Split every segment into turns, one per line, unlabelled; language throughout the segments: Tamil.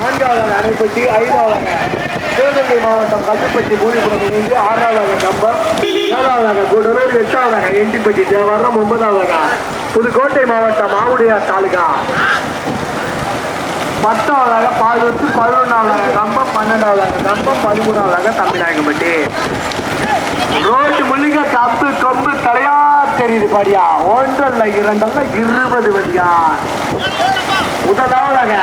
நான்காவது அணைப்பட்டி, ஐந்தாவது சிவகங்கை மாவட்டம் கல்லுப்பட்டி மூலிபுரம் இணைந்து, ஆறாவது கம்பம், ஏழாவது கூடலூர், எட்டாவது எண்டிப்பட்டி தேவாரம், ஒன்பதாவது புதுக்கோட்டை மாவட்டம் மாவுடியார் தாலுகா, 10வது பாலூத்து, 11வது கம்பம், 12வது கம்பம், 13வது தம்பிநாயகம்பட்டி. ரோட்டு முள்ளிக கப்பு கொம்பு தலையா தெரியுது பாடியா. ஒன்றல்ல இரண்டல்ல 20 வடியா. முதலாவதாக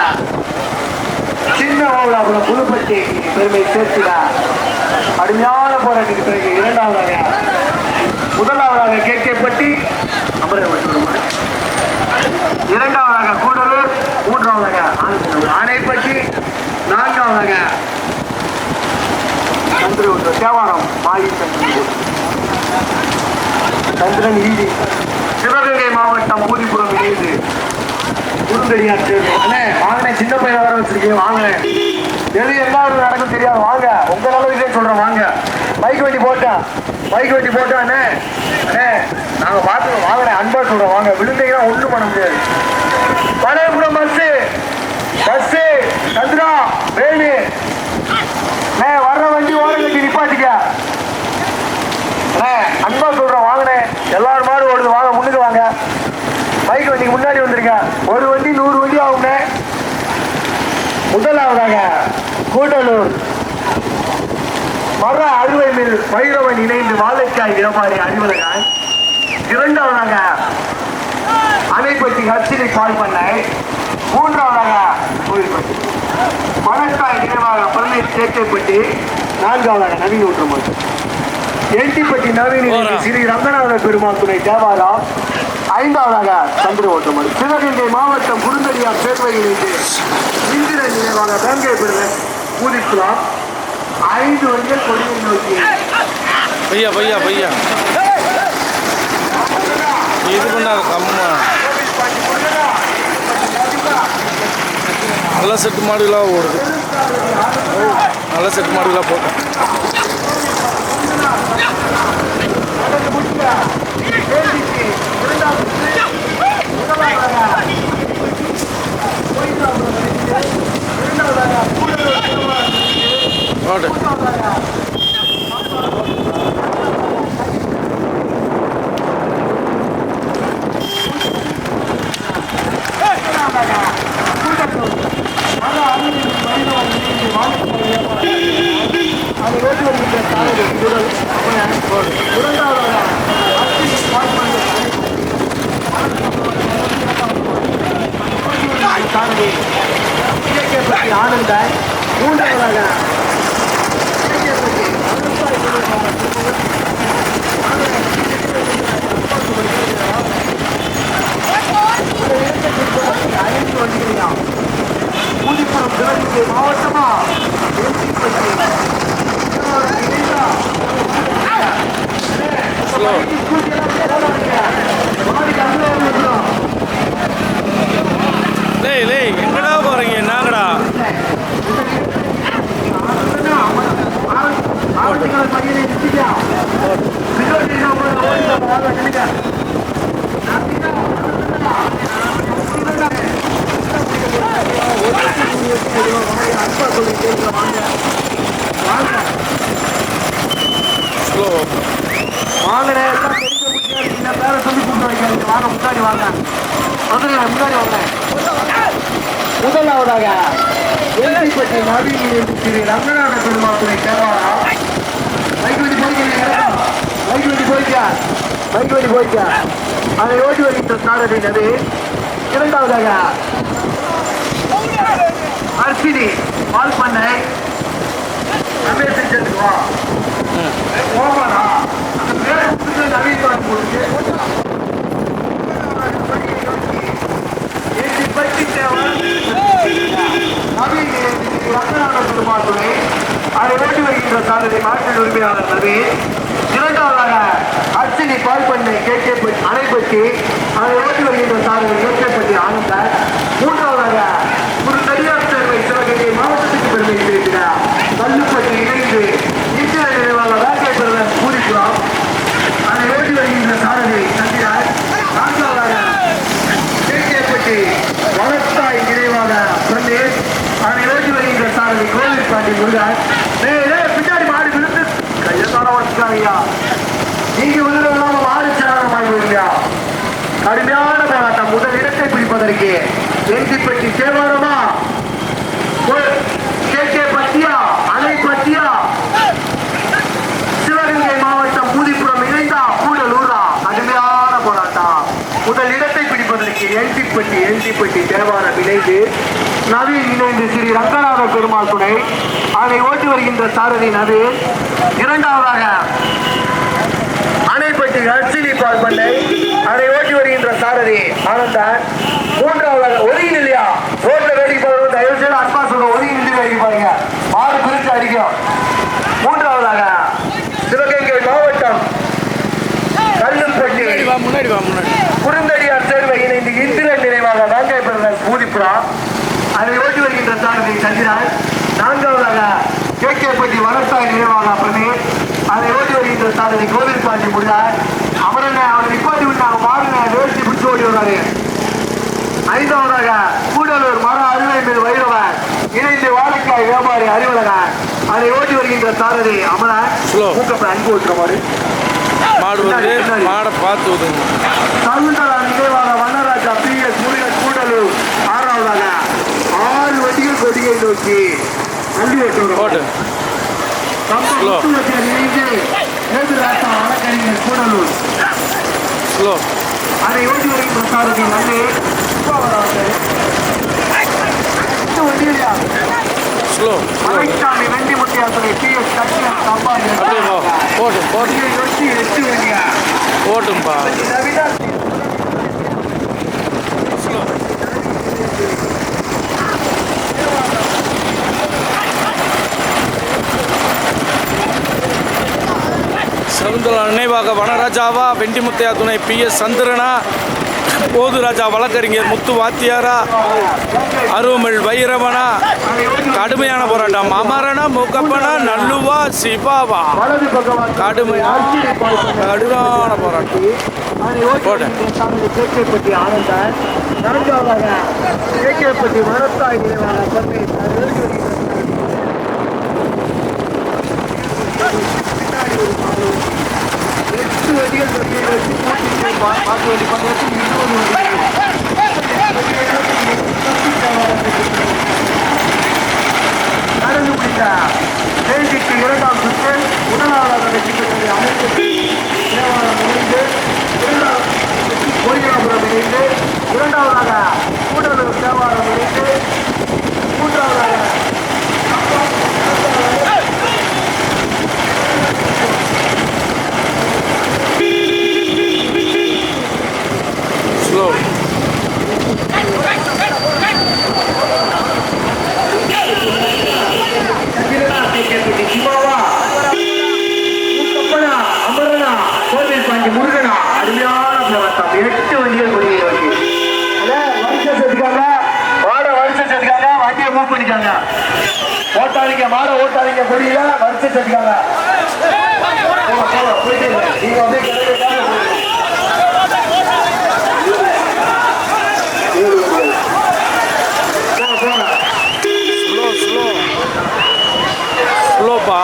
சின்ன ஓவலாபுரம் புதுப்பட்டி பெருமை சேர்த்துட அருமையான போராட்டத்துக்கு பிறகு இரண்டாவதாக முதலாவதாக கேட்கப்பட்டி, இரண்டாவதாக கூடலூர், மூன்றாவதாக ஆனைப்பட்டி, நான்காவதாக தேவாரம் மாயி சந்திரன் ஈடி. சிவகங்கை மாவட்டம் பூதிபுரம் இணைந்து குறுந்தடியார் சேர்ந்து வாங்கின சின்ன பையன் வர வச்சிருக்கீங்க. வாங்கினேன் எது எல்லாரும் நடக்கும் தெரியாது. வாங்க உங்க நல்ல சொல்றேன். வாங்க பைக் வண்டி போட்டேன் அண்ணே நாங்க பார்த்து வாங்கினேன். அன்பா சொல்றோம். வாங்க விழுந்தீங்கன்னா ஒன்றும் பண்ண முடியாது. பழையபுரம் பஸ் சந்திரா வேலு வர்ற வண்டி ஓர கட்டி நிப்பாட்டிக்க. அன்பா சொல்றோம். வாங்கினேன் எல்லாரும் மாடு ஓடுது. வாங்க முன்னுக்கு வாங்க. பைக் வண்டிக்கு முன்னாடி வந்துருங்க. ஒரு வண்டி 100 வண்டி ஆகுங்க. முதலாவதாக கூடலூர் மர அறுவை மில் பைரவன் இணைந்து வாழைக்காய் வியாபாரி அறிவலகாய். இரண்டாவதாக அணைப்பட்டி ஹர்ஷினி பால் பண்ணை. மூன்றாவதாக கோயில்பட்டி மணக்காய் நினைவாக பழனி சேர்க்கைப்பட்டி. நான்காவதாக நவீன ஊற்றமன் எண்டிப்பட்டி நவீன ஸ்ரீ ரங்கநாத பெருமாள் துணை தேவாரம். ஐந்தாவதாக சந்திர ஓட்டமன். சிவகங்கை மாவட்டம் குறுந்தடியார் சேர்வையிலிருந்து இந்திர நினைவாக வேங்கை பெருமன் பூதிக்கலாம். 5 வண்டிகள் கொடியை நோக்கி
பையா பையா பையா இது பண்ணாரு கம்மா. நல்ல செட்டு மாடுகளாக ஓடுது. நல்ல செட்டு மாடுகளாக போட்டேன். ஆனந்த மூன்றாவதாக பூதிப்புறம் சிவகங்கை மாவட்டமா எங்கடா போறீங்க? என்னங்கடா
முதலாவதாக எல்லிப்பட்டி நவீன ஸ்ரீ ரங்கநாத பெருமாள் துணை தேவாரம். பைக் வண்டி போய்க்க அதை ஓட்டி வருகின்ற சாரதி நதி. இரண்டாவதாக ஹர்ஷினி பால் பண்ணை ரமேஷ் ஓமனா நவீன அதை ஓட்டி வருகின்ற சாரதி மாற்றின் உரிமையாளர் நபி. இரண்டாவதாக ஹர்ஷினி பால் பண்ணை கேட்கப்பட்டி அணைப்பட்டி அதை ஓட்டி வருகின்ற சாரதி கேட்கப்பட்டி ஆனந்தர். மூன்றாவதாக ஒரு தனியார் சேர்வை சிவகங்கை மாவட்டத்துக்கு பெருமை சேர்க்கிறார் கல்லுப்பட்டி இணைந்து இந்திய நினைவாக வேங்கை பெருமன் பூரிக்கலாம். அதை ஓட்டி வருகின்ற சாரதி சந்திரார். நான்காவதாக கேட்கப்பட்டி கேகேபட்டி வளர்த்தாய் நினைவாக சொல்லி அவனை ஓட்டி வருகின்ற சாரதி கோவில் பாண்டி முருகன் பின்னாடி மாடு விழுந்து கையத்தான வச்சுக்காங்கய்யா. நீங்க விழுந்தவங்க மாடு சேனமாகி வருங்கயா. கடுமையான போராட்டம். முதல் இடத்தை பிடிப்பதற்கு எந்திப்பட்டி தேவாரமா கேகேபட்டியா அணைப்பட்டியா சிவகங்கை மாவட்டம் பூதிப்புறம் இணைந்தா கூடலூரா? கடுமையான போராட்டம். முதல் இடத்தை பிடிப்பதற்கு எல்டிப்பட்டி தேவாரம் இணைந்து நவீன் இணைந்து ஸ்ரீ ரங்கநாத பெருமாள் துணை அதை ஓட்டி வருகின்ற சாரதி நவீன். இரண்டாவதாக அணைப்பட்டி அர்ச்சினி பால் பண்ணை அதை ஓட்டி வருகின்ற சாரதி ஆனந்தன். மூன்றாவதாக ஒதுங்கி இல்லையா ரோட்ல வேடிக்கை பாருங்க. தயவு செய்து அன்பா சொல்ற ஒதுங்கி நின்று வேடிக்கை பாருங்க. மாடு பிரிச்சு அடிக்கும். மூன்றாவதாக சிவகங்கை மாவட்டம் கல்லுப்பட்டி
முன்னாடி
குறுந்தடியார் சேர்வை இணைந்து இந்திரன் நினைவாக நாங்கை பிறந்த பூதிப்புறா அதை ஓட்டி வருகின்ற சாரதி சந்திரன். நான்காவதாக கேகேபட்டி வளர்த்தாய் நினைவாக பிரதீப் அதை ஓட்டி வருகின்ற சாரதி கோவில் பாண்டி முருகன். அவரை நிப்பாட்டி விட்டாங்க. மாறுங்க வேட்டி பிடிச்சு ஓடி வர்றாரு. ஐந்தாவதாக கூடலூர் மர அருமை மீது வைரவன் இணைந்து வாழைக்காய் வியாபாரி அறிவழகன் அதை ஓட்டி வருகின்ற சாரதி அமரன். மூக்கப்பட அன்பு ஓட்டுறமாறு
மாடை பார்த்து
சகுந்தரா நினைவாக வண்ணராஜா PS முருகன் கூடலூர். ஆறாவதாக 6 வண்டிகள் கொடியை நோக்கி வண்டி ஓட்டுறோம். கூடலூர் அதை ஓட்டி வருகின்ற சாரதி நன்றி மலைச்சாமி வெண்டி முத்தியாசனை PS கட்சியம் சம்பாதி
ஓட்டும்பா. சகுந்தலா நினைவாக வனராஜாவா வெண்டிமுத்தையா துணை PS சந்திரனா போதுராஜா வழக்கறிஞர் முத்து வாத்தியாரா அருமிழ் வைரவனா? கடுமையான போராட்டம். அமரனா முகப்பனா நல்லுவா சிவாவா? கடுமையான போராட்டம்.
கேகேபட்டி ஆனந்தன். நான்காவதாக கேகேபட்டி வளர்த்தாய் நினைவாக நடந்து முடித்த தேதிக்கு 2ஆம் சுற்று முதலாவதாக வெற்றி பெற்றது அமைப்பு தேவாரம் இணைந்து கோயிலாபுரம் இணைந்து இரண்டாவதாக கூடலூர் தேவாரம் இணைந்து மூன்றாவதாக முருகனா அருமையான போராட்டம். 8 வண்டிகள் கொடியை நோக்கி வருஷம் சேர்த்துக்காங்க. மாட வருஷம் சேர்த்துக்காங்க. வண்டியை மூவ் பண்ணிக்காங்க. ஓட்டாதீங்க மாட ஓட்டாதீங்க. கொடியில வருஷம் சேர்த்துக்காங்க. போயிட்டு நீங்க வந்து
ஸ்லோப்பா.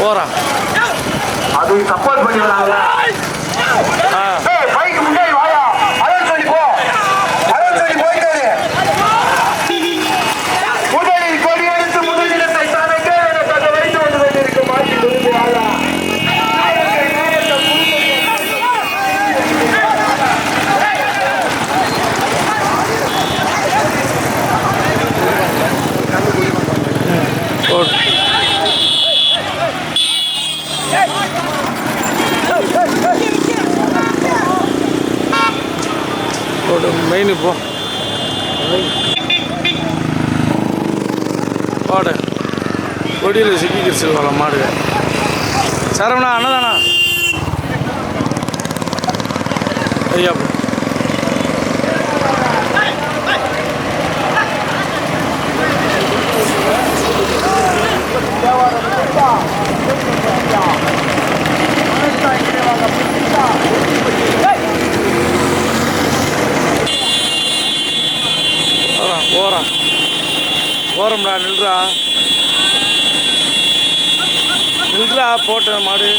போறான்.
அது சப்போர்ட் பண்ணி வராங்க. பைக் முன்னாடி
போடு மெயின் போ பாடு கொடியில் சிக்கிக்கிச்சு போல மாடு சரவணா அண்ணதானா ஐயா போகிறோம்டா நில்றா போட்ட மாடு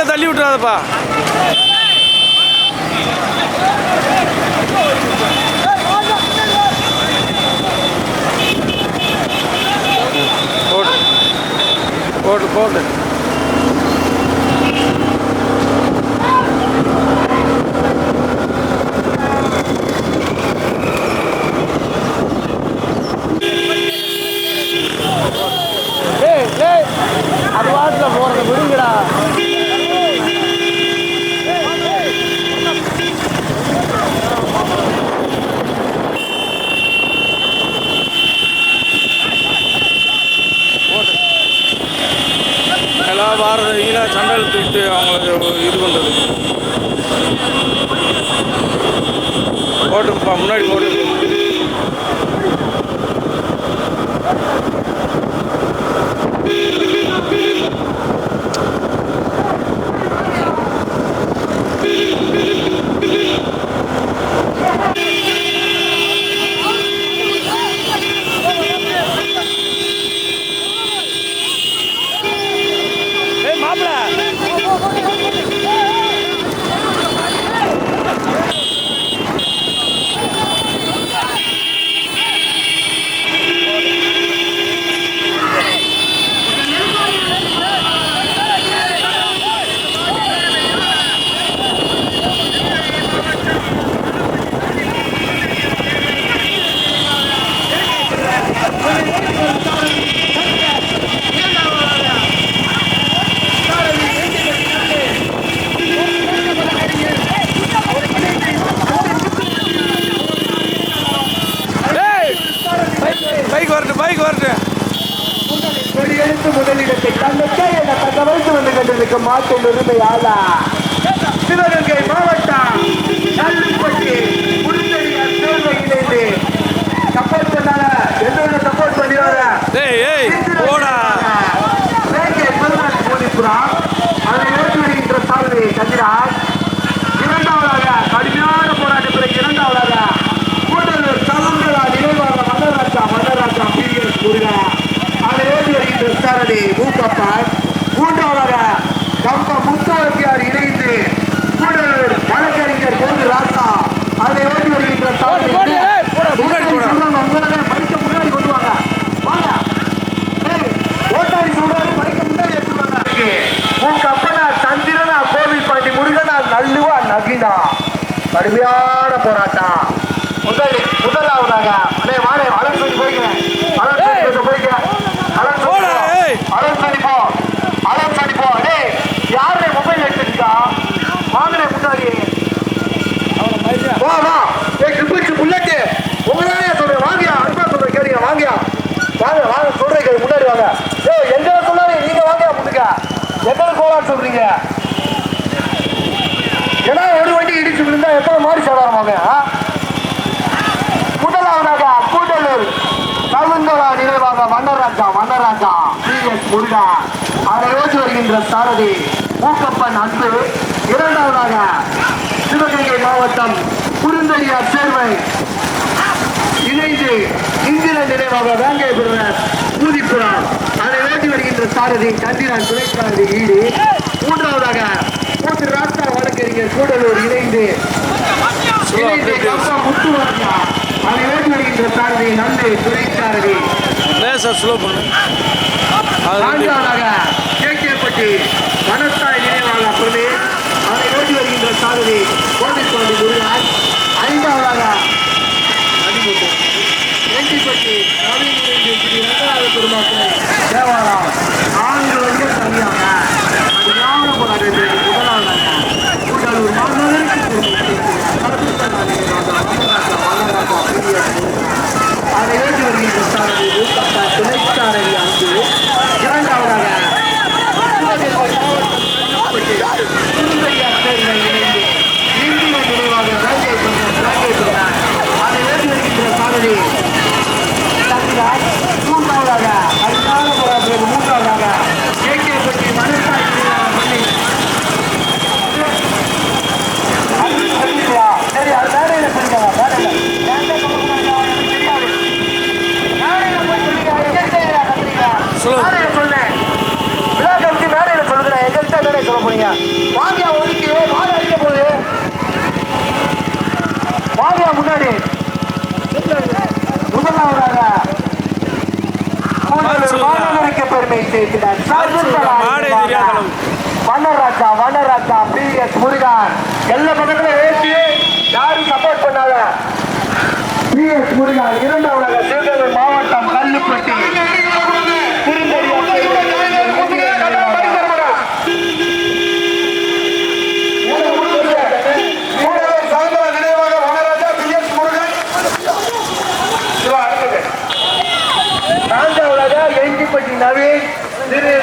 தள்ளி விட்டுறாதப்பா போட்டு போட்டு போட்டு அது வாட்டில் போகிறத விடுங்கடா வாரீங்களா சண்டல் தூக்கிட்டு அவங்களுக்கு இது பண்ணுறது போட்டுப்பா முன்னாடி போட்டு
முதலிடத்தை தந்தைக்கே என தகவல்ந்து வந்து கொண்டிருக்கும் மாட்டின் உரிமையாளா சிவகங்கை மாவட்டம் நல்லுப்பட்டி புதுச்சேரியார் சேர்வையிலிருந்து சப்போர்ட் பண்ணால எந்தோட சப்போர்ட் பண்ணிடுவார அதை ஏற்றி வருகின்ற சாதனை சந்திராஜ் இரண்டாவதாக கடுமையான போராட்ட பிறகு இரண்டாவதாக கூட்டலூர் சவுந்தரா நினைவாக மன்னராஜா பி.எஸ். முருகா அதை ஏற்றி வருகின்ற சாரதி மூக்கப்பன் மூன்றாவதாக கம்ப முத்துவத்தியார் இணைந்து கூடலூர் வழக்கறிஞர் கோவில் ராசா அதை ஏற்றி வருகின்ற சாரதி பைக்க முன்னாடி கொண்டு வாங்க வாங்க ஓட்டாடி சொல்றாரு பைக்க முன்னாடி எடுத்துவாங்க மூக்கப்பனா சந்திரனா கோவில் பாண்டி முருகனா நல்லுவா நகினா கடுமையான போராட்டம் முதலாவதாக வாடகை அலன் சொல்லி போய்க்கிறேன் அலன் சொல்லி போ யாருடைய மொபைல் எடுத்துருக்கா வாங்கினே முன்னாடி வா வா புல்லட்டு உங்களானே சொல்றேன் வாங்கியா அன்பா சொல்றேன் கேளுங்க வாங்கியா வாங்க வாங்க சொல்றேன் கேள்வி முன்னாடி வாங்க எங்களை சொல்லாதே நீங்க வாங்கியா முன்னுக்க எத்தனை கோலான்னு சொல்றீங்க ஏன்னா ஒரு வண்டி இடிச்சு விழுந்தா எத்தனை மாறி சாதாரணமாக முதலாவதாக கூட்டலூர் சவுந்தரா நினைவாக மன்னராஜா பி.எஸ். முருகா அதை ஓட்டி வருகின்ற சாரதி மூக்கப்பன் அன்பு இரண்டாவதாக சிவகங்கை மாவட்டம் குறுந்தடியார் சேர்வை இணைந்து இந்திரன் நினைவாக வேங்கை பெறுவர் ஊதிப்பு காஞ்சிபுரம். அதை ஓட்டி வருகின்ற சாரதி கண்டிரான் துணை சாரதி ஈடு. மூன்றாவதாக மூன்று ராஷ்டிர வழக்கறிஞர் கூடலூர் இணைந்து கம்பா முத்துவாரியா. அதை ஓட்டி வருகின்ற சாரதி நந்து துணை சாரதி.
லேசாக ஸ்லோ பண்ணு.
நான்காவதாக கேகேப்பட்டி வனத்தாய் நினைவாக பொருளே. அதை ஓட்டி வருகின்ற சாரதி கோவில்பாண்டி முருகன். ஐந்தாவதாக எட்டிப்பட்டி நவீன் ஸ்ரீ ரங்கநாத பெருமாள் தேவாரம். 4 வண்டிகள் தனியாக அது ஞானப்படாத முதலாவதாக கூடலூர் மாநகருக்கு அதை ஏற்றி வருகின்ற சாரதி துணை சாரதி அங்கு. இரண்டாவதாக இந்திய நினைவாக அதை ஏற்றி வருகின்ற சாரதி. மூன்றாவதாக மூன்றாவதாக கேகேப்பட்டி மனசாய் சரி அது மேடையில சொன்னேன். விழா கமிட்டி மேடையில சொல்லுங்க. எங்கள்கிட்ட மேடை சொல்ல போறீங்க. வாங்கியா ஒதுக்கி மாடு அடிக்க போகுது. வாங்கியா முன்னாடி. முதலாவதாக பெருமை சேர்க்கிறார் வனராஜா பிஎஸ் முருகன். எல்லா பக்கத்துல ஏற்றி யாரும் சப்போர்ட் பண்ணாத பிஎஸ் முருகன். இரண்டாவதாக சிவகங்கை மாவட்டம் கல்லுப்பட்டி நான்காவதாக எஞ்சிப்பட்டி நவீன் திரு